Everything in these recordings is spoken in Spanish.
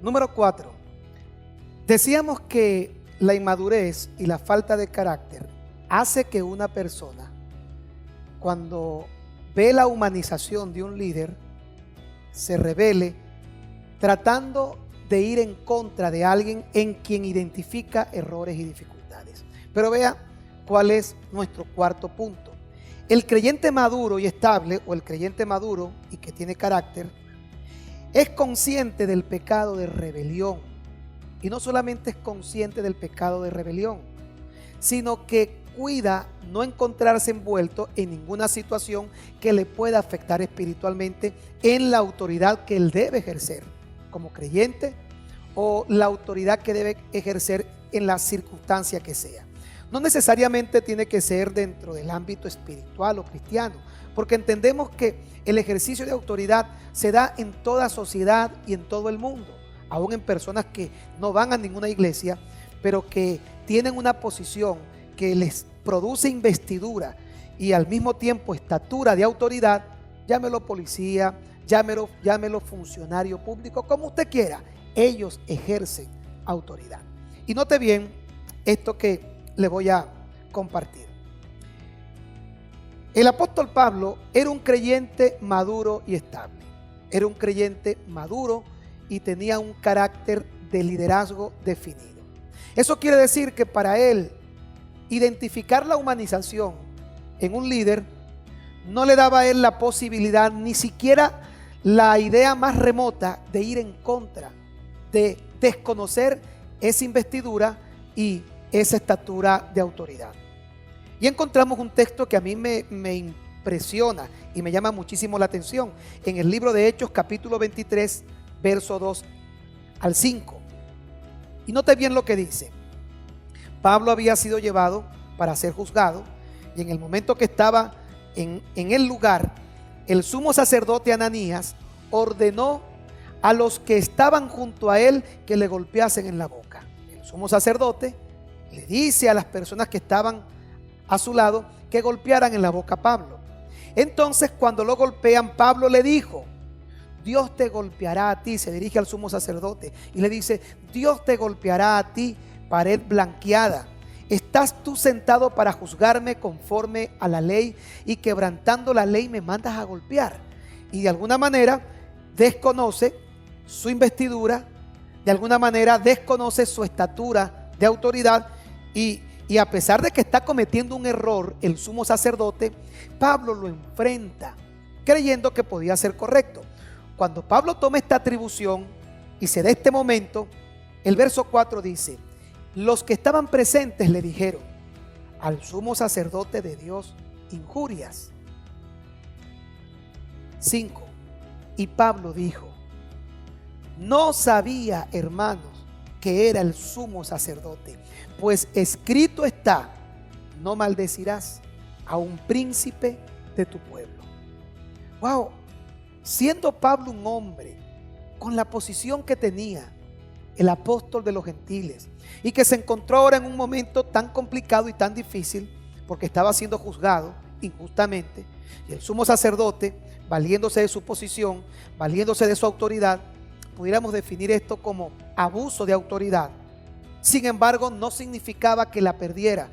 Número 4. Decíamos que la inmadurez y la falta de carácter hace que una persona, cuando ve la humanización de un líder, se rebele tratando de ir en contra de alguien en quien identifica errores y dificultades. Pero vea cuál es nuestro cuarto punto. El creyente maduro y estable, o el creyente maduro y que tiene carácter, es consciente del pecado de rebelión. Y no solamente es consciente del pecado de rebelión, sino que cuida no encontrarse envuelto en ninguna situación que le pueda afectar espiritualmente en la autoridad que él debe ejercer como creyente, o la autoridad que debe ejercer en la circunstancia que sea. No necesariamente tiene que ser dentro del ámbito espiritual o cristiano, porque entendemos que el ejercicio de autoridad se da en toda sociedad y en todo el mundo, aún en personas que no van a ninguna iglesia, pero que tienen una posición que les produce investidura y al mismo tiempo estatura de autoridad. Llámelo policía, llámelo funcionario público, como usted quiera. Ellos ejercen autoridad. Y note bien esto que le voy a compartir. El apóstol Pablo era un creyente maduro y estable. Era un creyente maduro y tenía un carácter de liderazgo definido. Eso quiere decir que para él identificar la humanización en un líder no le daba a él la posibilidad, ni siquiera la idea más remota, de ir en contra, de desconocer esa investidura y esa estatura de autoridad. Y encontramos un texto que a mí me impresiona y me llama muchísimo la atención en el libro de Hechos, capítulo 23, verso 2 al 5. Y note bien lo que dice. Pablo había sido llevado para ser juzgado, y en el momento que estaba en el lugar, el sumo sacerdote Ananías ordenó a los que estaban junto a él que le golpeasen en la boca. El sumo sacerdote le dice a las personas que estaban a su lado que golpearan en la boca a Pablo. Entonces, cuando lo golpean, Pablo le dijo: Dios te golpeará a ti. Se dirige al sumo sacerdote y le dice: Dios te golpeará a ti, pared blanqueada. ¿Estás tú sentado para juzgarme conforme a la ley, y quebrantando la ley me mandas a golpear? Y de alguna manera desconoce su investidura, de alguna manera desconoce su estatura de autoridad, y a pesar de que está cometiendo un error el sumo sacerdote, Pablo lo enfrenta creyendo que podía ser correcto. Cuando Pablo toma esta atribución y se da este momento, el verso 4 dice: los que estaban presentes le dijeron al sumo sacerdote de Dios injurias. 5. Y Pablo dijo: no sabía, hermanos, que era el sumo sacerdote, pues escrito está: no maldecirás a un príncipe de tu pueblo. Wow, siendo Pablo un hombre con la posición que tenía, el apóstol de los gentiles, y que se encontró ahora en un momento tan complicado y tan difícil, porque estaba siendo juzgado injustamente, y el sumo sacerdote, valiéndose de su posición, valiéndose de su autoridad, pudiéramos definir esto como abuso de autoridad. Sin embargo, no significaba que la perdiera.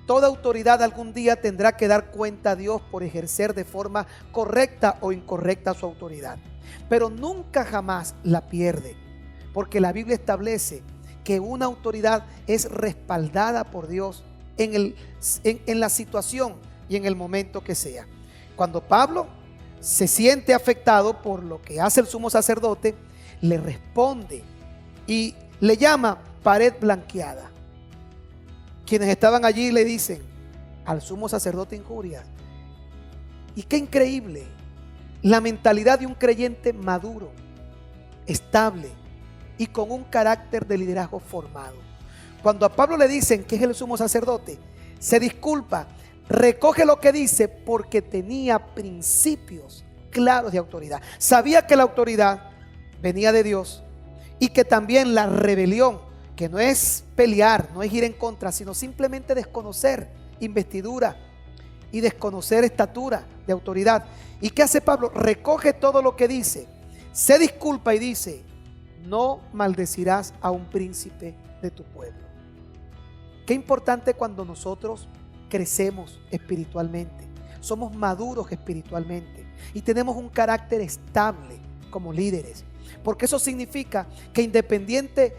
Toda autoridad algún día tendrá que dar cuenta a Dios por ejercer de forma correcta o incorrecta su autoridad, pero nunca jamás la pierde, porque la Biblia establece que una autoridad es respaldada por Dios en la situación y en el momento que sea. Cuando Pablo se siente afectado por lo que hace el sumo sacerdote, le responde y le llama pared blanqueada. Quienes estaban allí le dicen al sumo sacerdote injurias. Y qué increíble la mentalidad de un creyente maduro, estable y con un carácter de liderazgo formado. Cuando a Pablo le dicen que es el sumo sacerdote, se disculpa, recoge lo que dice porque tenía principios claros de autoridad. Sabía que la autoridad venía de Dios y que también la rebelión, que no es pelear, no es ir en contra, sino simplemente desconocer investidura y desconocer estatura de autoridad. ¿Y qué hace Pablo? Recoge todo lo que dice, se disculpa y dice: no maldecirás a un príncipe de tu pueblo. Qué importante cuando nosotros crecemos espiritualmente, somos maduros espiritualmente y tenemos un carácter estable como líderes, porque eso significa que independiente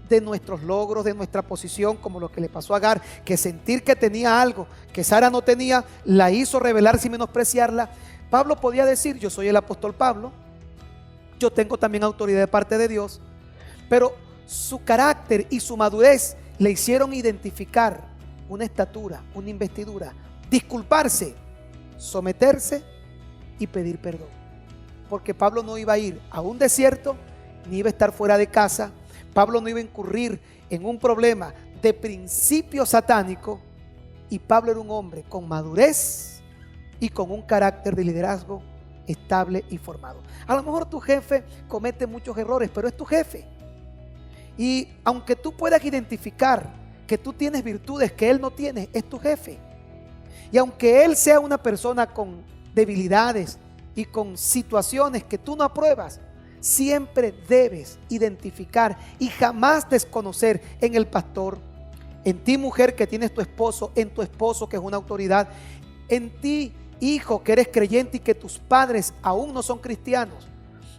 de nuestros logros, de nuestra posición, como lo que le pasó a Agar, que sentir que tenía algo que Sara no tenía, la hizo rebelarse y menospreciarla, Pablo podía decir: yo soy el apóstol Pablo, yo tengo también autoridad de parte de Dios, pero su carácter y su madurez le hicieron identificar una estatura, una investidura, disculparse, someterse y pedir perdón. Porque Pablo no iba a ir a un desierto, ni iba a estar fuera de casa. Pablo no iba a incurrir en un problema de principio satánico, y Pablo era un hombre con madurez y con un carácter de liderazgo estable y formado. A lo mejor tu jefe comete muchos errores, pero es tu jefe. Y aunque tú puedas identificar que tú tienes virtudes que él no tiene, es tu jefe. Y aunque él sea una persona con debilidades y con situaciones que tú no apruebas, siempre debes identificar y jamás desconocer en el pastor, en ti mujer que tienes tu esposo, en tu esposo que es una autoridad, en ti hijo que eres creyente y que tus padres aún no son cristianos,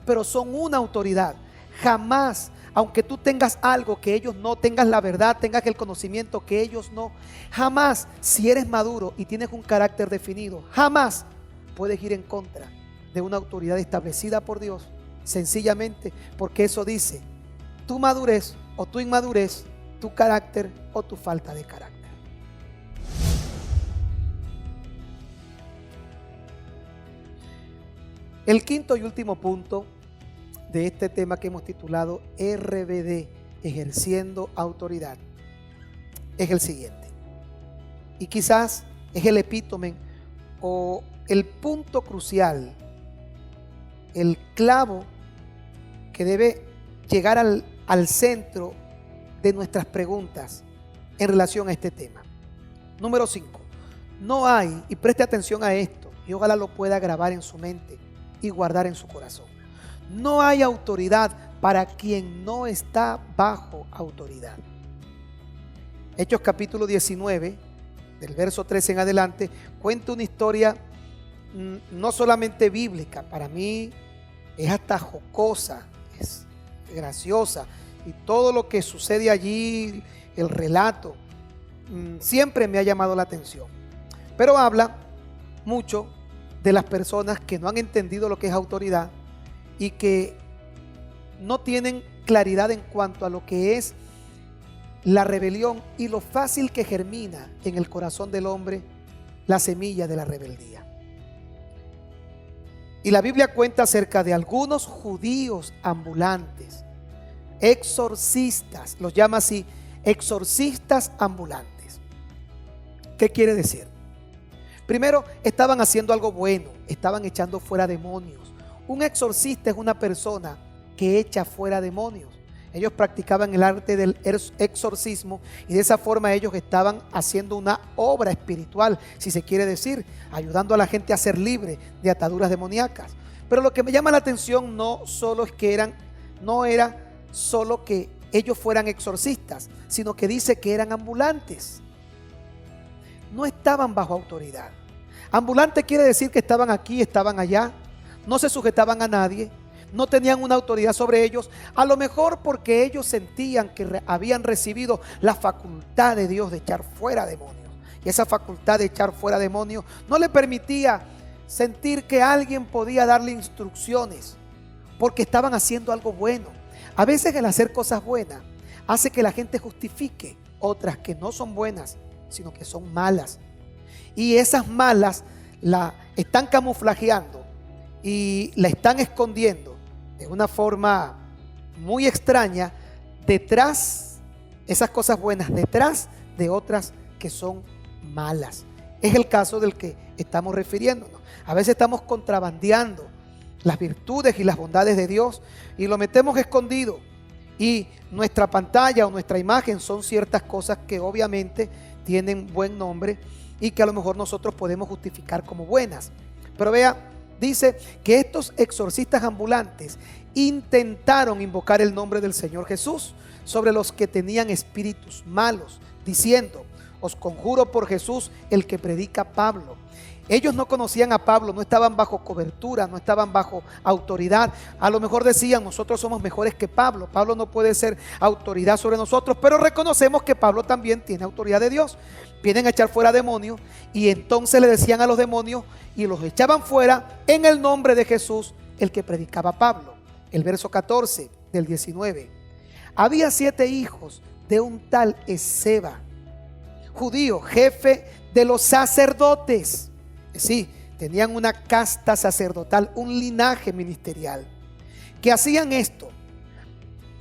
pero son una autoridad. Jamás, aunque tú tengas algo que ellos no, tengas la verdad, tengas el conocimiento que ellos no, jamás, si eres maduro y tienes un carácter definido, jamás puedes ir en contra de una autoridad establecida por Dios, sencillamente porque eso dice tu madurez o tu inmadurez, tu carácter o tu falta de carácter. El quinto y último punto de este tema que hemos titulado RBD, ejerciendo autoridad, es el siguiente. Y quizás es el epítome o el punto crucial, el clavo que debe llegar al centro de nuestras preguntas en relación a este tema. Número 5. No hay, y preste atención a esto, y ojalá lo pueda grabar en su mente y guardar en su corazón. No hay autoridad para quien no está bajo autoridad. Hechos capítulo 19, del verso 13 en adelante, cuenta una historia no solamente bíblica, para mí es hasta jocosa, es graciosa, y todo lo que sucede allí, el relato, siempre me ha llamado la atención. Pero habla mucho de las personas que no han entendido lo que es autoridad y que no tienen claridad en cuanto a lo que es la rebelión y lo fácil que germina en el corazón del hombre la semilla de la rebeldía. Y la Biblia cuenta acerca de algunos judíos ambulantes, exorcistas, los llama así, exorcistas ambulantes. ¿Qué quiere decir? Primero, estaban haciendo algo bueno, estaban echando fuera demonios. Un exorcista es una persona que echa fuera demonios. Ellos practicaban el arte del exorcismo y de esa forma ellos estaban haciendo una obra espiritual, si se quiere decir, ayudando a la gente a ser libre de ataduras demoníacas. Pero lo que me llama la atención no era solo que ellos fueran exorcistas, sino que dice que eran ambulantes. No estaban bajo autoridad. Ambulante quiere decir que estaban aquí, estaban allá, no se sujetaban a nadie, no tenían una autoridad sobre ellos, a lo mejor porque ellos sentían que habían recibido la facultad de Dios de echar fuera demonios. Y esa facultad de echar fuera demonios no le permitía sentir que alguien podía darle instrucciones, porque estaban haciendo algo bueno. A veces el hacer cosas buenas hace que la gente justifique otras que no son buenas, sino que son malas. Y esas malas la están camuflajeando y la están escondiendo de una forma muy extraña detrás, esas cosas buenas detrás de otras que son malas. Es el caso del que estamos refiriéndonos. A veces estamos contrabandeando las virtudes y las bondades de Dios y lo metemos escondido, y nuestra pantalla o nuestra imagen son ciertas cosas que obviamente tienen buen nombre y que a lo mejor nosotros podemos justificar como buenas. Pero vea, dice que estos exorcistas ambulantes intentaron invocar el nombre del Señor Jesús sobre los que tenían espíritus malos, diciendo: os conjuro por Jesús, el que predica Pablo. Ellos no conocían a Pablo, no estaban bajo cobertura, no estaban bajo autoridad. A lo mejor decían: nosotros somos mejores que Pablo, Pablo no puede ser autoridad sobre nosotros, pero reconocemos que Pablo también tiene autoridad de Dios. Vienen a echar fuera demonios y entonces le decían a los demonios y los echaban fuera en el nombre de Jesús, el que predicaba Pablo. El verso 14 del 19. Había 7 hijos de un tal Esceva, judío, jefe de los sacerdotes. Sí, tenían una casta sacerdotal, un linaje ministerial, que hacían esto.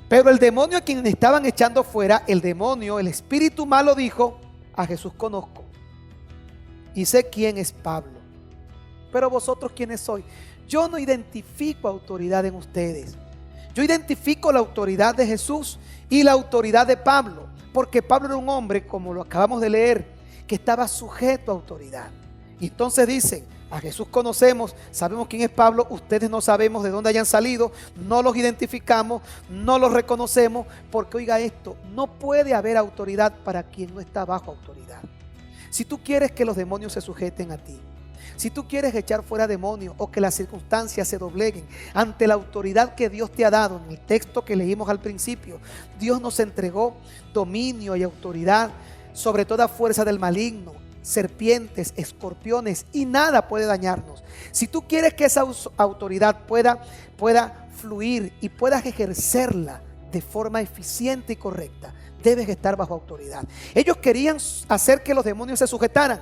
Pero el demonio a quien estaban echando fuera, el demonio, el espíritu malo, dijo: a Jesús conozco y sé quién es Pablo, pero vosotros quiénes sois. Yo no identifico autoridad en ustedes. Yo identifico la autoridad de Jesús y la autoridad de Pablo, porque Pablo era un hombre, como lo acabamos de leer, que estaba sujeto a autoridad. Y entonces dicen: a Jesús conocemos, sabemos quién es Pablo, ustedes no sabemos de dónde hayan salido, no los identificamos, no los reconocemos, porque oiga esto, no puede haber autoridad para quien no está bajo autoridad. Si tú quieres que los demonios se sujeten a ti, si tú quieres echar fuera demonios o que las circunstancias se dobleguen ante la autoridad que Dios te ha dado, en el texto que leímos al principio, Dios nos entregó dominio y autoridad sobre toda fuerza del maligno, serpientes, escorpiones, y nada puede dañarnos. Si tú quieres que esa autoridad pueda fluir y puedas ejercerla de forma eficiente y correcta, debes estar bajo autoridad. Ellos querían hacer que los demonios se sujetaran,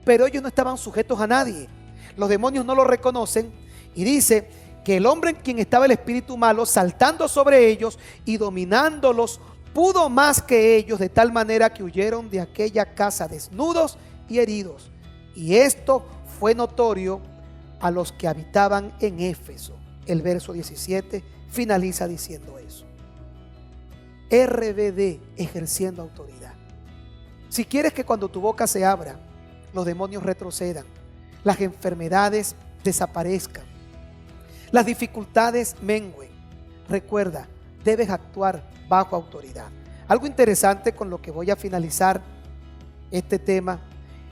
pero ellos no estaban sujetos a nadie. Los demonios no lo reconocen, y dice que el hombre en quien estaba el espíritu malo, saltando sobre ellos y dominándolos, pudo más que ellos, de tal manera que huyeron de aquella casa desnudos y heridos. Y esto fue notorio a los que habitaban en Éfeso. El verso 17 finaliza diciendo eso. RBD, ejerciendo autoridad. Si quieres que cuando tu boca se abra, los demonios retrocedan, las enfermedades desaparezcan, las dificultades mengüen, recuerda, debes actuar bajo autoridad. Algo interesante con lo que voy a finalizar este tema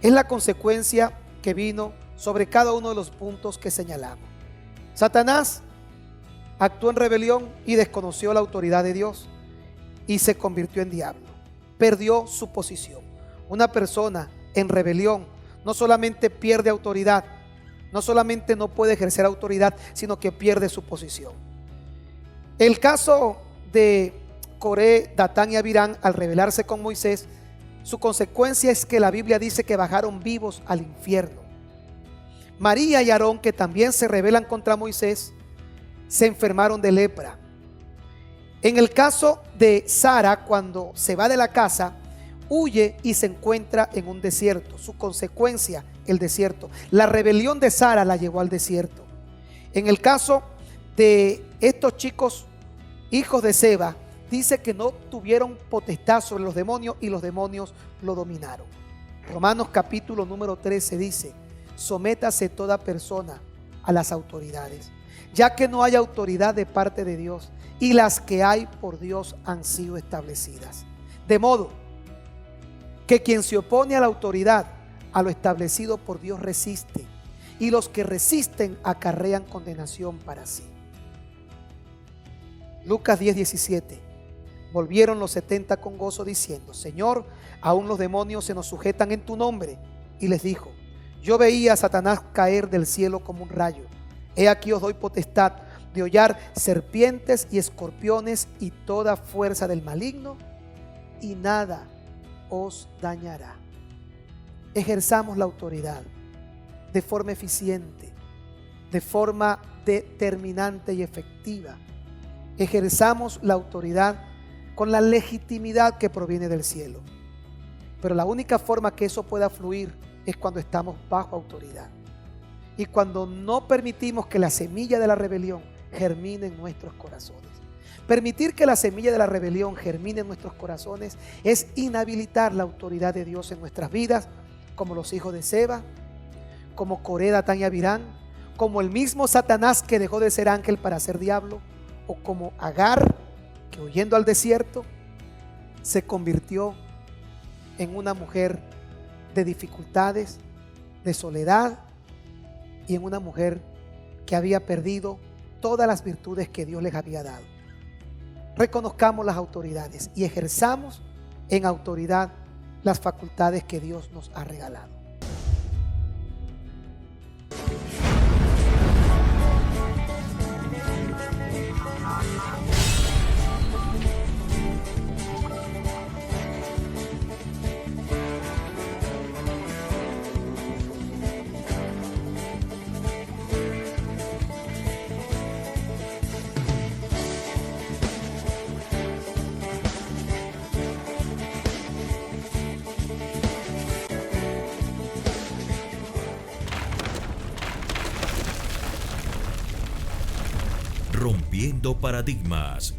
es la consecuencia que vino sobre cada uno de los puntos que señalamos. Satanás actuó en rebelión y desconoció la autoridad de Dios y se convirtió en diablo. Perdió su posición. Una persona en rebelión no solamente pierde autoridad, no solamente no puede ejercer autoridad, sino que pierde su posición. El caso de Coré, Datán y Abirán, al rebelarse con Moisés, su consecuencia es que la Biblia dice que bajaron vivos al infierno. María y Aarón, que también se rebelan contra Moisés, se enfermaron de lepra. En el caso de Sara, cuando se va de la casa, huye y se encuentra en un desierto. Su consecuencia, el desierto. La rebelión de Sara la llevó al desierto. En el caso de estos chicos, hijos de Seba, dice que no tuvieron potestad sobre los demonios y los demonios lo dominaron. Romanos capítulo número 13 dice: sométase toda persona a las autoridades, ya que no hay autoridad de parte de Dios, y las que hay por Dios han sido establecidas. De modo que quien se opone a la autoridad, a lo establecido por Dios, resiste, y los que resisten acarrean condenación para sí. Lucas 10:17. Volvieron los 70 con gozo diciendo: Señor, aún los demonios se nos sujetan en tu nombre. Y les dijo: yo veía a Satanás caer del cielo como un rayo. He aquí os doy potestad de hollar serpientes y escorpiones y toda fuerza del maligno, y nada os dañará. Ejerzamos la autoridad de forma eficiente, de forma determinante y efectiva. Ejerzamos la autoridad con la legitimidad que proviene del cielo. Pero la única forma que eso pueda fluir es cuando estamos bajo autoridad. Y cuando no permitimos que la semilla de la rebelión germine en nuestros corazones. Permitir que la semilla de la rebelión germine en nuestros corazones es inhabilitar la autoridad de Dios en nuestras vidas, como los hijos de Seba, como Coré, Datán y Abirán, como el mismo Satanás que dejó de ser ángel para ser diablo, o como Agar que huyendo al desierto se convirtió en una mujer de dificultades, de soledad y en una mujer que había perdido todas las virtudes que Dios les había dado. Reconozcamos las autoridades y ejerzamos en autoridad las facultades que Dios nos ha regalado. Rompiendo paradigmas